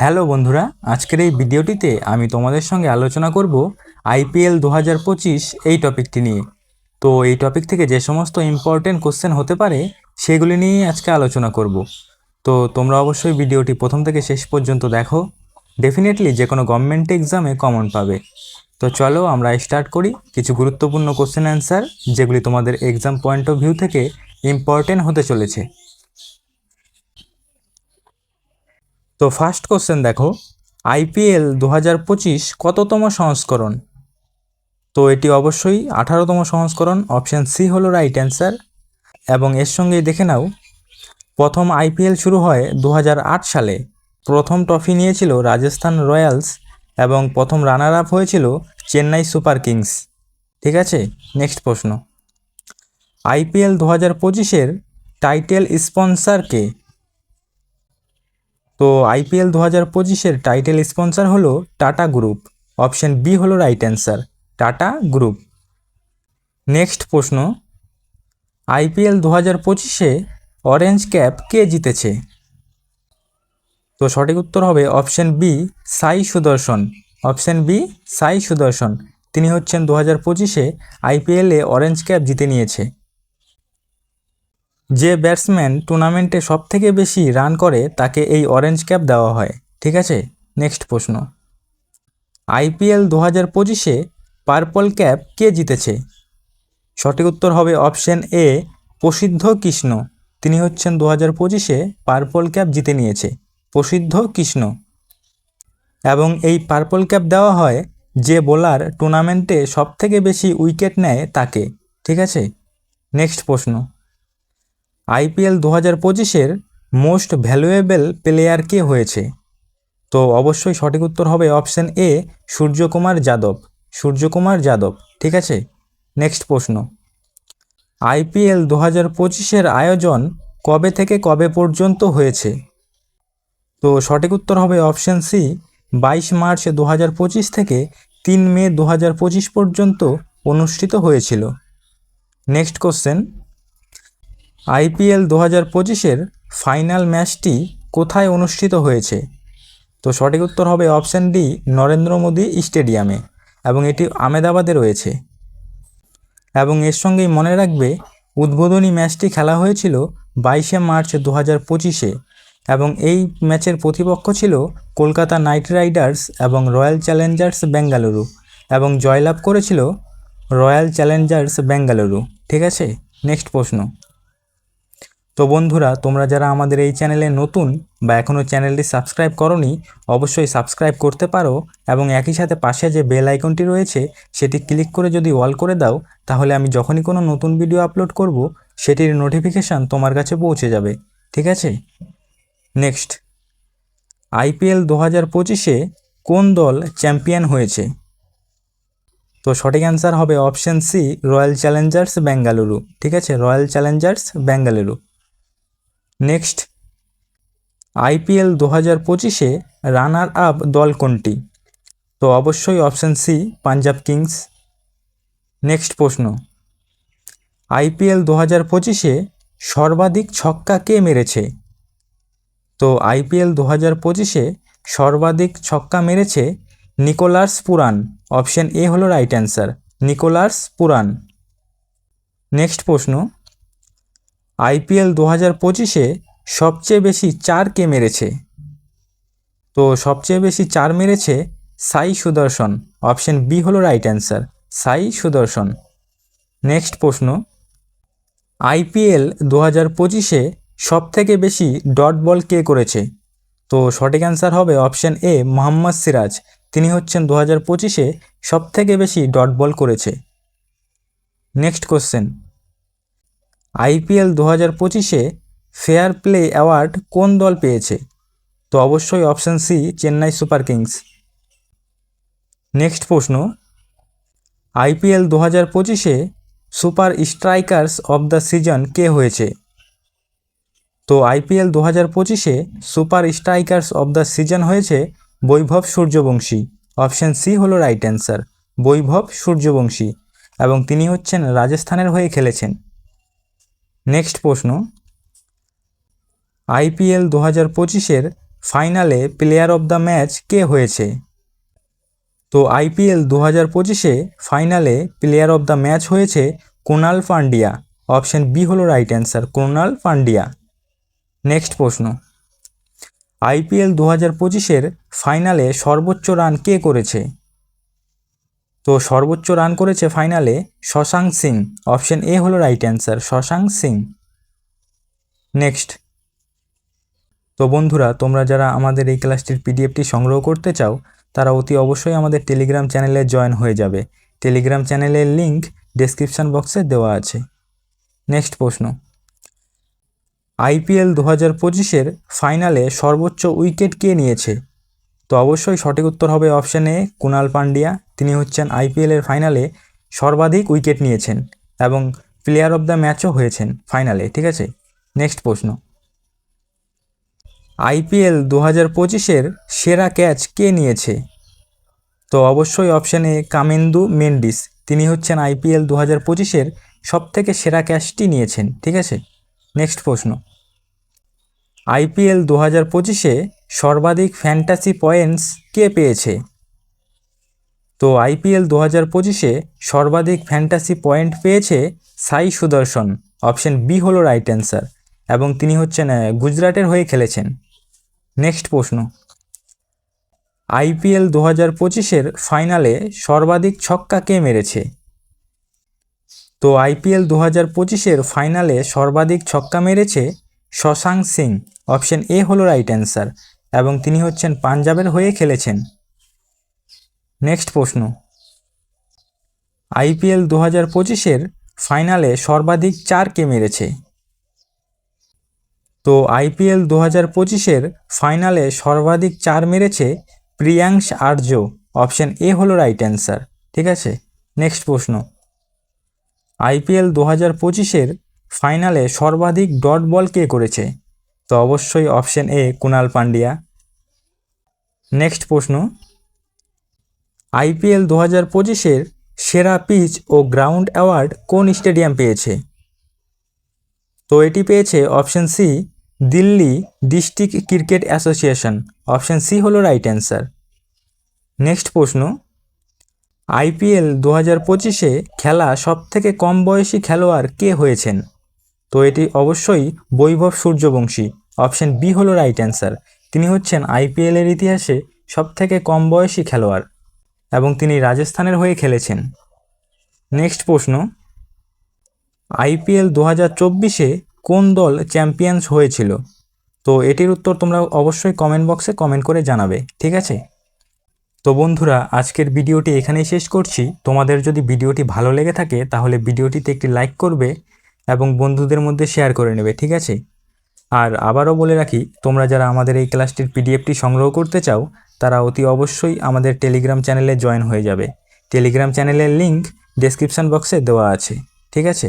Hello বন্ধুরা, আজকের এই ভিডিওটিতে আমি তোমাদের সঙ্গে আলোচনা করব আইপিএল 2025 এই টপিকটি নিয়ে। তো এই টপিক থেকে যে সমস্ত ইম্পর্টেন্ট কোশ্চেন হতে পারে সেগুলি নিয়েই আজকে আলোচনা করব। তো তোমরা অবশ্যই ভিডিওটি প্রথম থেকে শেষ পর্যন্ত দেখো, ডেফিনেটলি যে কোনো গভর্নমেন্ট এক্সামে কমন পাবে। তো চলো আমরা স্টার্ট করি কিছু গুরুত্বপূর্ণ কোশ্চেন অ্যান্সার যেগুলি তোমাদের এক্সাম পয়েন্ট অফ ভিউ থেকে ইম্পর্টেন্ট হতে চলেছে। তো ফার্স্ট কোশ্চেন দেখো, আইপিএল 2025 কততম সংস্করণ? তো এটি অবশ্যই 18তম সংস্করণ, অপশান সি হলো রাইট অ্যান্সার। এবং এর সঙ্গেই দেখে নাও, প্রথম আইপিএল শুরু হয় 2008 সালে। প্রথম ট্রফি নিয়েছিল রাজস্থান রয়্যালস এবং প্রথম রানার আপ হয়েছিল চেন্নাই সুপার কিংস। ঠিক আছে, নেক্সট প্রশ্ন, আইপিএল 2025-এর টাইটেল স্পন্সর কে? তো আইপিএল 2025-এর টাইটেল স্পন্সর হলো টাটা গ্রুপ, অপশন বি হলো right answer, tata group. Next প্রশ্ন, আইপিএল 2025-এ অরেঞ্জ ক্যাপ কে জিতেছে? তো সঠিক উত্তর হবে অপশন বি সাই সুদর্শন, অপশন বি সাই সুদর্শন। তিনি হচ্ছেন 2025-এ আইপিএলে অরেঞ্জ ক্যাপ জিতে নিয়েছে। যে ব্যাটসম্যান টুর্নামেন্টে সবথেকে বেশি রান করে তাকে এই অরেঞ্জ ক্যাপ দেওয়া হয়। ঠিক আছে, নেক্সট প্রশ্ন, আইপিএল 2025-এ পার্পল ক্যাপ কে জিতেছে? সঠিক উত্তর হবে অপশন এ প্রসিদ্ধ কৃষ্ণ। তিনি হচ্ছেন 2025-এ পার্পল ক্যাপ জিতে নিয়েছে, প্রসিদ্ধ কৃষ্ণ। এবং এই পার্পল ক্যাপ দেওয়া হয় যে বোলার টুর্নামেন্টে সবথেকে বেশি উইকেট নেয় তাকে। ঠিক আছে, নেক্সট প্রশ্ন, আইপিএল 2025-এর মোস্ট ভ্যালুয়েবল প্লেয়ার কে হয়েছে? তো অবশ্যই সঠিক উত্তর হবে অপশন এ সূর্যকুমার যাদব, সূর্যকুমার যাদব। ঠিক আছে, নেক্সট প্রশ্ন, আইপিএল 2025-এর আয়োজন কবে থেকে কবে পর্যন্ত হয়েছে? তো সঠিক উত্তর হবে অপশন সি 22 মার্চ 2025 থেকে 3 মে 2025 পর্যন্ত অনুষ্ঠিত হয়েছিল। নেক্সট কোশ্চেন, আইপিএল 2025-এর ফাইনাল ম্যাচটি কোথায় অনুষ্ঠিত হয়েছে? তো সঠিক উত্তর হবে অপশান ডি নরেন্দ্র মোদী স্টেডিয়ামে, এবং এটি আহমেদাবাদে রয়েছে। এবং এর সঙ্গেই মনে রাখবে উদ্বোধনী ম্যাচটি খেলা হয়েছিল 22 মার্চ 2025-এ, এবং এই ম্যাচের প্রতিপক্ষ ছিল কলকাতা নাইট রাইডার্স এবং রয়্যাল চ্যালেঞ্জার্স বেঙ্গালুরু, এবং জয়লাভ করেছিল রয়্যাল চ্যালেঞ্জার্স বেঙ্গালুরু। ঠিক আছে, নেক্সট প্রশ্ন, তো বন্ধুরা তোমরা যারা আমাদের এই চ্যানেলে নতুন বা এখনও চ্যানেলটি সাবস্ক্রাইব করোনি, অবশ্যই সাবস্ক্রাইব করতে পারো, এবং একই সাথে পাশে যে বেল আইকনটি রয়েছে সেটি ক্লিক করে যদি অল করে দাও, তাহলে আমি যখনই কোনো নতুন ভিডিও আপলোড করব সেটির নোটিফিকেশান তোমার কাছে পৌঁছে যাবে। ঠিক আছে, নেক্সট, আইপিএল 2025-এ কোন দল চ্যাম্পিয়ন হয়েছে? তো সঠিক অ্যান্সার হবে option C Royal Challengers Bengaluru. ঠিক আছে, Royal Challengers Bengaluru. Next, IPL 2025-এ রানার আপ দল কোনটি? তো অবশ্যই option C Punjab Kings. Next প্রশ্ন, আইপিএল 2025-এ সর্বাধিক ছক্কা কে মেরেছে? তো আইপিএল 2025-এ সর্বাধিক ছক্কা মেরেছে নিকোলাস পুরান, অপশান এ হলো right answer, Nicholas Pooran. Next প্রশ্ন, আইপিএল 2025-এ সবচেয়ে বেশি 4 কে মেরেছে? তো সবচেয়ে বেশি 4 মেরেছে সাই সুদর্শন, অপশন বি হলো রাইট অ্যান্সার, সাই সুদর্শন। নেক্সট প্রশ্ন, আইপিএল 2025-এ সবথেকে বেশি ডট বল কে করেছে? তো সঠিক অ্যান্সার হবে অপশন এ মোহাম্মদ সিরাজ। তিনি হচ্ছেন 2025-এ সবথেকে বেশি ডট বল করেছে। নেক্সট কোশ্চেন, আইপিএল 2025-এ ফেয়ার প্লে অ্যাওয়ার্ড কোন দল পেয়েছে? তো অবশ্যই option C Chennai Super Kings. Next প্রশ্ন, আইপিএল 2025-এ super strikers of the season কে হয়েছে? তো আইপিএল 2025-এ super strikers of the season হয়েছে বৈভব সূর্যবংশী, অপশান সি হলো রাইট অ্যান্সার, বৈভব সূর্যবংশী, এবং তিনি হচ্ছেন রাজস্থানের হয়ে খেলেছেন। নেক্সট প্রশ্ন, আইপিএল 2025-এর ফাইনালে প্লেয়ার অফ দ্য ম্যাচ কে হয়েছে? তো IPL 2025-এ ফাইনালে প্লেয়ার অফ দ্য ম্যাচ হয়েছে কুনাল পান্ডিয়া। অপশন বি হলো right answer, Kunal Pandya. Next প্রশ্ন, IPL 2025-এর ফাইনালে সর্বোচ্চ রান কে করেছে? তো সর্বোচ্চ রান করেছে ফাইনালে শশাঙ্ক সিং। অপশন এ হলো right answer, Shashank Singh. Next, তো বন্ধুরা তোমরা যারা আমাদের এই ক্লাসটির পিডিএফটি সংগ্রহ করতে চাও তারা অতি অবশ্যই আমাদের টেলিগ্রাম চ্যানেলে জয়েন হয়ে যাবে। টেলিগ্রাম চ্যানেলের লিঙ্ক ডেসক্রিপশন বক্সে দেওয়া আছে। নেক্সট প্রশ্ন, IPL 2025-এর ফাইনালে সর্বোচ্চ উইকেট কে নিয়েছে? তো অবশ্যই সঠিক উত্তর হবে অপশন এ, কুনাল পান্ডিয়া। তিনি হচ্ছেন IPL-এর ফাইনালে সর্বাধিক উইকেট নিয়েছেন এবং প্লেয়ার অফ দ্য ম্যাচও হয়েছেন ফাইনালে। ঠিক আছে, নেক্সট প্রশ্ন, IPL 2025-এর সেরা ক্যাচ কে নিয়েছে? তো অবশ্যই অপশন এ, কামেন্দু মেন্ডিস। তিনি হচ্ছেন IPL 2025-এর সবথেকে সেরা ক্যাচটি নিয়েছেন। ঠিক আছে, নেক্সট প্রশ্ন, IPL 2025-এ সর্বাধিক ফ্যান্টাসি পয়েন্টস কে পেয়েছে? তো IPL 2025-এ সর্বাধিক ফ্যান্টাসি পয়েন্ট পেয়েছে সাই সুদর্শন। অপশন বি হলো রাইট অ্যান্সার এবং তিনি হচ্ছেন গুজরাটের হয়ে খেলেছেন। নেক্সট প্রশ্ন, IPL 2025-এর ফাইনালে সর্বাধিক ছক্কা কে মেরেছে? তো IPL 2025-এর ফাইনালে সর্বাধিক ছক্কা মেরেছে শশাঙ্ক সিং। অপশন এ হলো রাইট অ্যান্সার এবং তিনি হচ্ছেন পাঞ্জাবের হয়ে খেলেছেন। নেক্সট প্রশ্ন, IPL 2025-এর ফাইনালে সর্বাধিক 4 কে মেরেছে? তো IPL 2025-এর ফাইনালে সর্বাধিক 4 মেরেছে প্রিয়াংশ আর্য। অপশন এ হলো রাইট অ্যান্সার। ঠিক আছে, নেক্সট প্রশ্ন, IPL 2025-এর ফাইনালে সর্বাধিক ডট বল কে করেছে? তো অবশ্যই option A, Krunal Pandya. Next প্রশ্ন, IPL 2025-এর সেরা পিচ ও গ্রাউন্ড অ্যাওয়ার্ড কোন স্টেডিয়াম পেয়েছে? তো এটি পেয়েছে option C, Delhi district cricket association. Option C হলো রাইট অ্যান্সার। নেক্সট প্রশ্ন, IPL 2025-এ খেলা সবথেকে কম বয়সী খেলোয়াড় কে হয়েছেন? তো এটি অবশ্যই বৈভব সূর্যবংশী। অপশন বি হলো রাইট অ্যান্সার। তিনি হচ্ছেন IPL-এর ইতিহাসে সবথেকে কম বয়সী খেলোয়াড় এবং তিনি রাজস্থানের হয়ে খেলেছেন। নেক্সট প্রশ্ন, IPL 2024-এ কোন দল চ্যাম্পিয়ন্স হয়েছিল? তো এটির উত্তর তোমরা অবশ্যই কমেন্ট বক্সে কমেন্ট করে জানাবে। ঠিক আছে, তো বন্ধুরা আজকের ভিডিওটি এখানেই শেষ করছি। তোমাদের যদি ভিডিওটি ভালো লেগে থাকে তাহলে ভিডিওটিতে একটি লাইক করবে এবং বন্ধুদের মধ্যে শেয়ার করে নেবে। ঠিক আছে, আর আবারও বলে রাখি, তোমরা যারা আমাদের এই ক্লাসটির পিডিএফটি সংগ্রহ করতে চাও তারা অতি অবশ্যই আমাদের টেলিগ্রাম চ্যানেলে জয়েন হয়ে যাবে। টেলিগ্রাম চ্যানেলের লিঙ্ক ডেসক্রিপশন বক্সে দেওয়া আছে। ঠিক আছে।